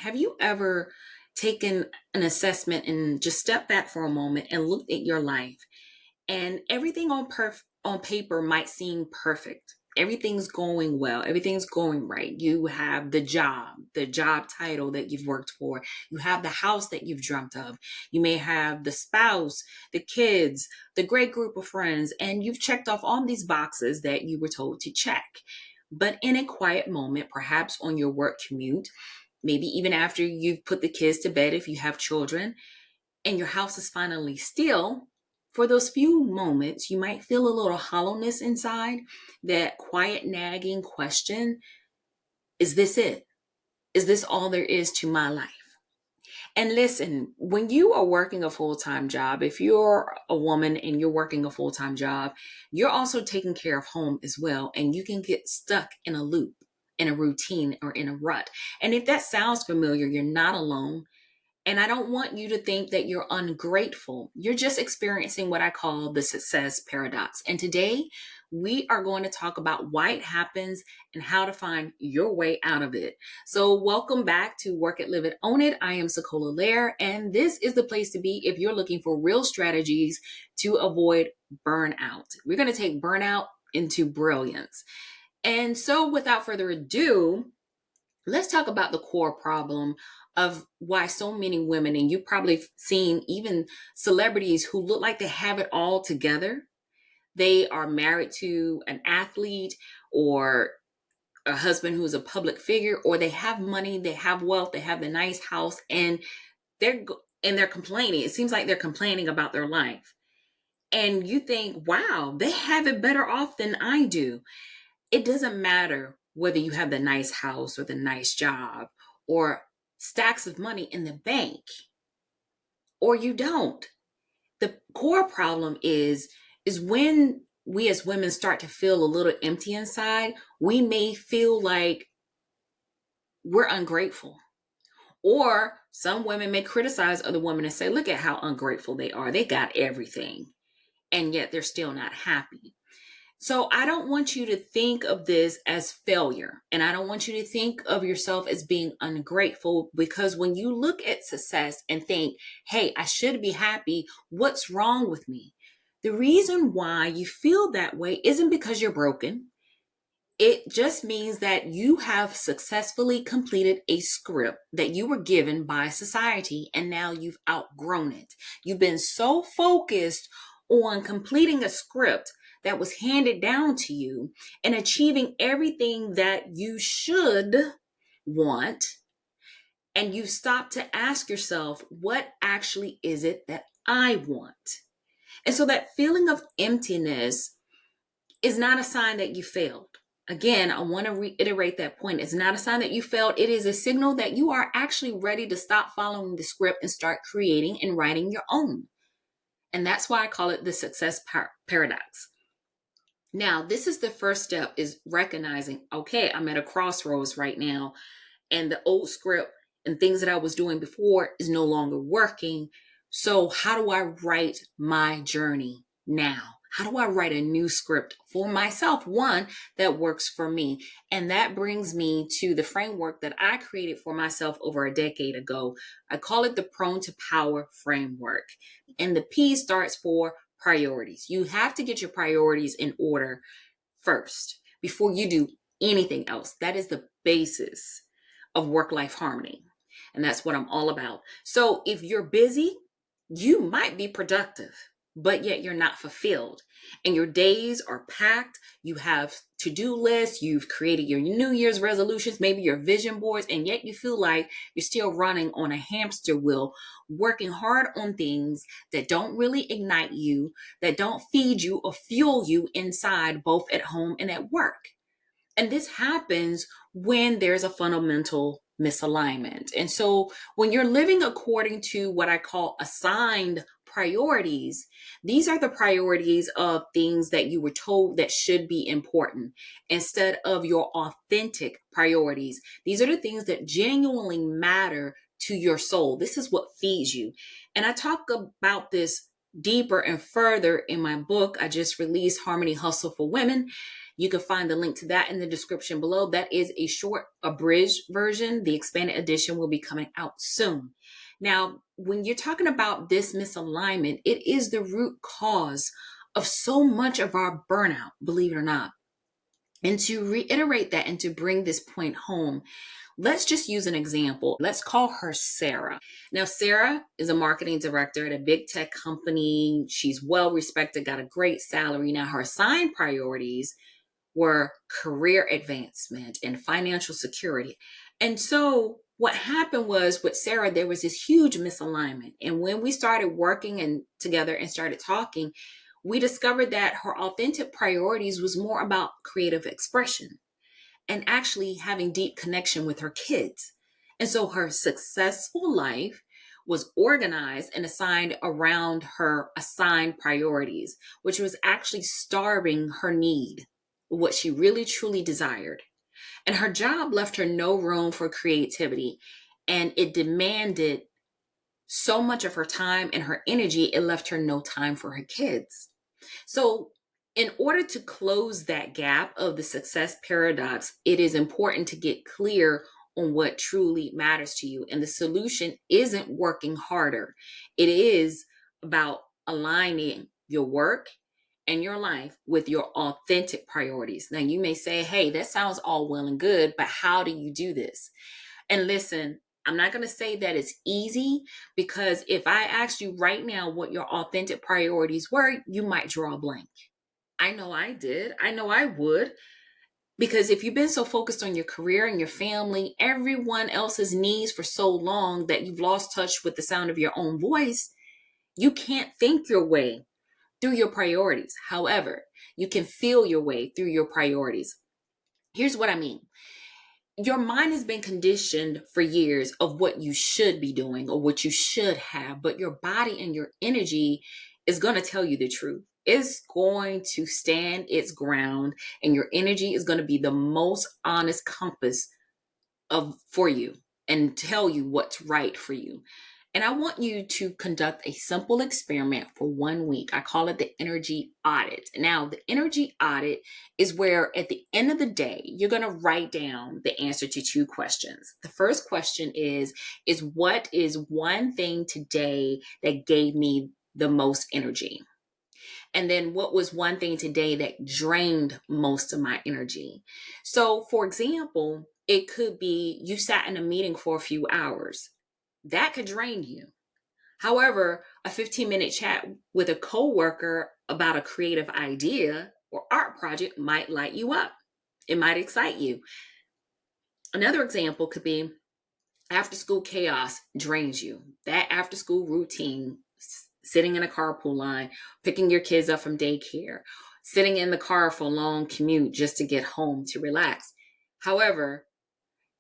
Have you ever taken an assessment and just stepped back for a moment and looked at your life and everything on paper might seem perfect. Everything's going well. Everything's going right. You have the job title that you've worked for. You have the house that you've dreamt of. You may have the spouse, the kids, the great group of friends, and you've checked off all these boxes that you were told to check. But in a quiet moment, perhaps on your work commute, maybe even after you've put the kids to bed if you have children, and your house is finally still, for those few moments, you might feel a little hollowness inside, that quiet nagging question, is this it? Is this all there is to my life? And listen, when you are working a full-time job, if you're a woman and you're working a full-time job, you're also taking care of home as well. And you can get stuck in a loop, in a routine, or in a rut. And if that sounds familiar, you're not alone. And I don't want you to think that you're ungrateful. You're just experiencing what I call the success paradox. And today we are going to talk about why it happens and how to find your way out of it. So welcome back to Work It, Live It, Own It. I am Sokola Lair, and this is the place to be if you're looking for real strategies to avoid burnout. We're going to take burnout into brilliance. And so without further ado, let's talk about the core problem of why so many women, and you've probably seen even celebrities who look like they have it all together. They are married to an athlete or a husband who's a public figure, or they have money, they have wealth, they have the nice house, and they're complaining. It seems like they're complaining about their life. And you think, wow, they have it better off than I do. It doesn't matter whether you have the nice house or the nice job or stacks of money in the bank or you don't. The core problem is when we as women start to feel a little empty inside, we may feel like we're ungrateful. Or some women may criticize other women and say, look at how ungrateful they are. They got everything, and yet they're still not happy. So I don't want you to think of this as failure. And I don't want you to think of yourself as being ungrateful, because when you look at success and think, hey, I should be happy, what's wrong with me? The reason why you feel that way isn't because you're broken. It just means that you have successfully completed a script that you were given by society, and now you've outgrown it. You've been so focused on completing a script that was handed down to you and achieving everything that you should want, and you stop to ask yourself, what actually is it that I want? And so that feeling of emptiness is not a sign that you failed. Again, I want to reiterate that point. It's not a sign that you failed. It is a signal that you are actually ready to stop following the script and start creating and writing your own. And that's why I call it the success paradox. Now, this is the first step, is recognizing, okay, I'm at a crossroads right now, and the old script and things that I was doing before is no longer working. So how do I write my journey now? How do I write a new script for myself, one that works for me? And that brings me to the framework that I created for myself over a decade ago. I call it the Prone to Power framework. And the P starts for priorities. You have to get your priorities in order first before you do anything else. That is the basis of work-life harmony. And that's what I'm all about. So if you're busy, you might be productive, but yet you're not fulfilled. And your days are packed. You have to-do lists. You've created your New Year's resolutions, maybe your vision boards, and yet you feel like you're still running on a hamster wheel, working hard on things that don't really ignite you, that don't feed you or fuel you inside, both at home and at work. And this happens when there's a fundamental misalignment. And so when you're living according to what I call assigned priorities, these are the priorities of things that you were told that should be important instead of your authentic priorities. These are the things that genuinely matter to your soul. This is what feeds you. And I talk about this deeper and further in my book I just released, Harmony Hustle for Women. You can find the link to that in the description below. That is a short, abridged version. The expanded edition will be coming out soon. Now, when you're talking about this misalignment, it is the root cause of so much of our burnout, believe it or not. And to reiterate that and to bring this point home, let's just use an example. Let's call her Sarah. Now, Sarah is a marketing director at a big tech company. She's well respected, got a great salary. Now, her assigned priorities were career advancement and financial security. And so what happened was with Sarah, there was this huge misalignment. And when we started working and together and started talking, we discovered that her authentic priorities was more about creative expression and actually having deep connection with her kids. And so her successful life was organized and assigned around her assigned priorities, which was actually starving her need, what she really truly desired. And her job left her no room for creativity, and it demanded so much of her time and her energy, it left her no time for her kids. So, in order to close that gap of the success paradox, it is important to get clear on what truly matters to you. And the solution isn't working harder, it is about aligning your work and your life with your authentic priorities. Now, you may say, hey, that sounds all well and good, but how do you do this? And listen, I'm not going to say that it's easy, because if I asked you right now what your authentic priorities were, you might draw a blank. I know I did. I know I would. Because if you've been so focused on your career and your family, everyone else's needs for so long that you've lost touch with the sound of your own voice, you can't think your way through your priorities. However, you can feel your way through your priorities. Here's what I mean. Your mind has been conditioned for years of what you should be doing or what you should have, but your body and your energy is going to tell you the truth. It's going to stand its ground, and your energy is going to be the most honest compass for you and tell you what's right for you. And I want you to conduct a simple experiment for 1 week. I call it the energy audit. Now, the energy audit is where at the end of the day, you're going to write down the answer to 2 questions. The first question is what is one thing today that gave me the most energy? And then what was one thing today that drained most of my energy? So, for example, it could be you sat in a meeting for a few hours. That could drain you. However, a 15-minute chat with a coworker about a creative idea or art project might light you up. It might excite you. Another example could be after school chaos drains you. That after school routine, sitting in a carpool line, picking your kids up from daycare, sitting in the car for a long commute just to get home to relax. However,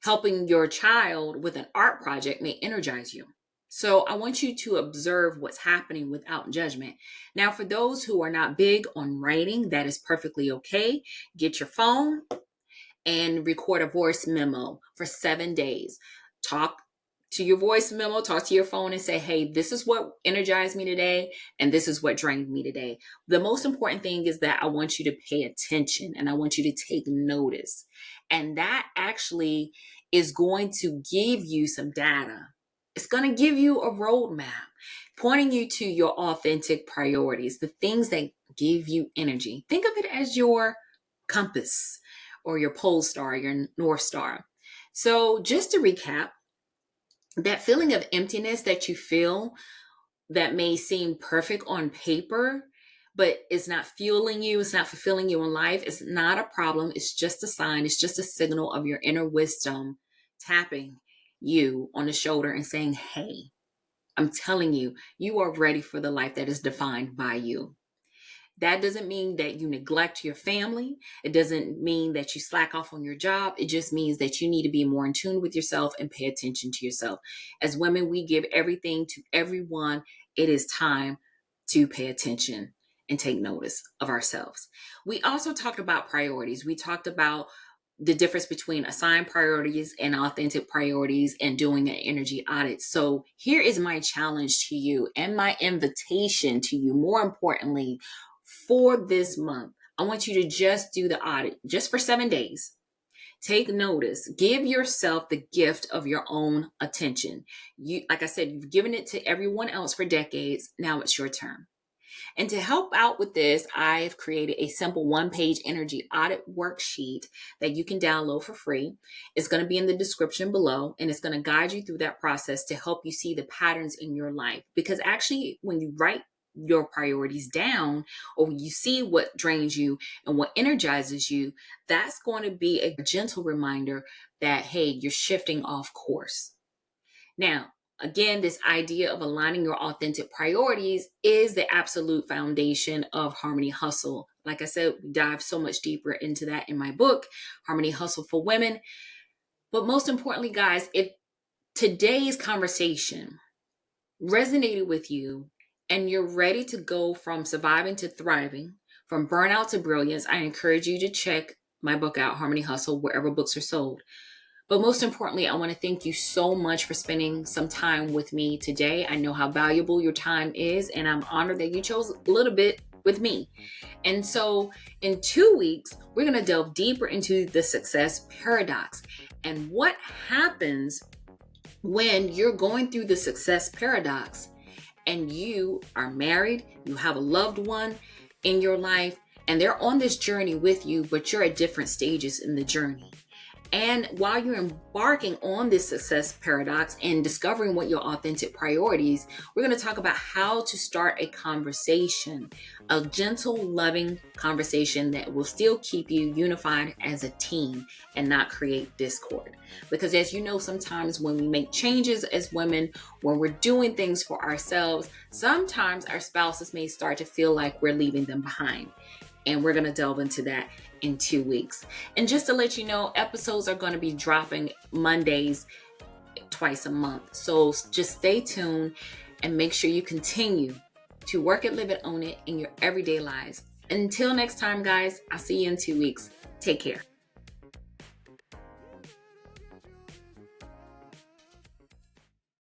helping your child with an art project may energize you. So I want you to observe what's happening without judgment. Now, for those who are not big on writing, that is perfectly okay. Get your phone and record a voice memo for 7 days. Talk to your voice memo, talk to your phone and say, hey, this is what energized me today, and this is what drained me today. The most important thing is that I want you to pay attention and I want you to take notice. And that actually is going to give you some data. It's going to give you a roadmap, pointing you to your authentic priorities, the things that give you energy. Think of it as your compass or your pole star, your North Star. So just to recap, that feeling of emptiness that you feel that may seem perfect on paper, but it's not fueling you, it's not fulfilling you in life, it's not a problem. It's just a sign, it's just a signal of your inner wisdom tapping you on the shoulder and saying, hey, I'm telling you, you are ready for the life that is defined by you. That doesn't mean that you neglect your family. It doesn't mean that you slack off on your job. It just means that you need to be more in tune with yourself and pay attention to yourself. As women, we give everything to everyone. It is time to pay attention and take notice of ourselves. We also talked about priorities. We talked about the difference between assigned priorities and authentic priorities and doing an energy audit. So here is my challenge to you and my invitation to you, more importantly, for this month. I want you to just do the audit just for 7 days. Take notice. Give yourself the gift of your own attention. You, like I said, you've given it to everyone else for decades. Now it's your turn. And to help out with this, I've created a simple one-page energy audit worksheet that you can download for free. It's going to be in the description below, and it's going to guide you through that process to help you see the patterns in your life. Because actually, when you write your priorities down, or when you see what drains you and what energizes you, that's going to be a gentle reminder that, hey, you're shifting off course. Now, again, this idea of aligning your authentic priorities is the absolute foundation of Harmony Hustle. Like I said, we dive so much deeper into that in my book, Harmony Hustle for Women. But most importantly, guys, if today's conversation resonated with you and you're ready to go from surviving to thriving, from burnout to brilliance, I encourage you to check my book out, Harmony Hustle, wherever books are sold. But most importantly, I want to thank you so much for spending some time with me today. I know how valuable your time is, and I'm honored that you chose a little bit with me. And so in 2 weeks, we're going to delve deeper into the success paradox and what happens when you're going through the success paradox and you are married, you have a loved one in your life, and they're on this journey with you, but you're at different stages in the journey. And while you're embarking on this success paradox and discovering what your authentic priorities, we're going to talk about how to start a conversation, a gentle, loving conversation that will still keep you unified as a team and not create discord. Because as you know, sometimes when we make changes as women, when we're doing things for ourselves, sometimes our spouses may start to feel like we're leaving them behind. And we're going to delve into that in 2 weeks. And just to let you know, episodes are going to be dropping Mondays twice a month. So just stay tuned and make sure you continue to work it, live it, own it in your everyday lives. Until next time, guys, I'll see you in 2 weeks. Take care.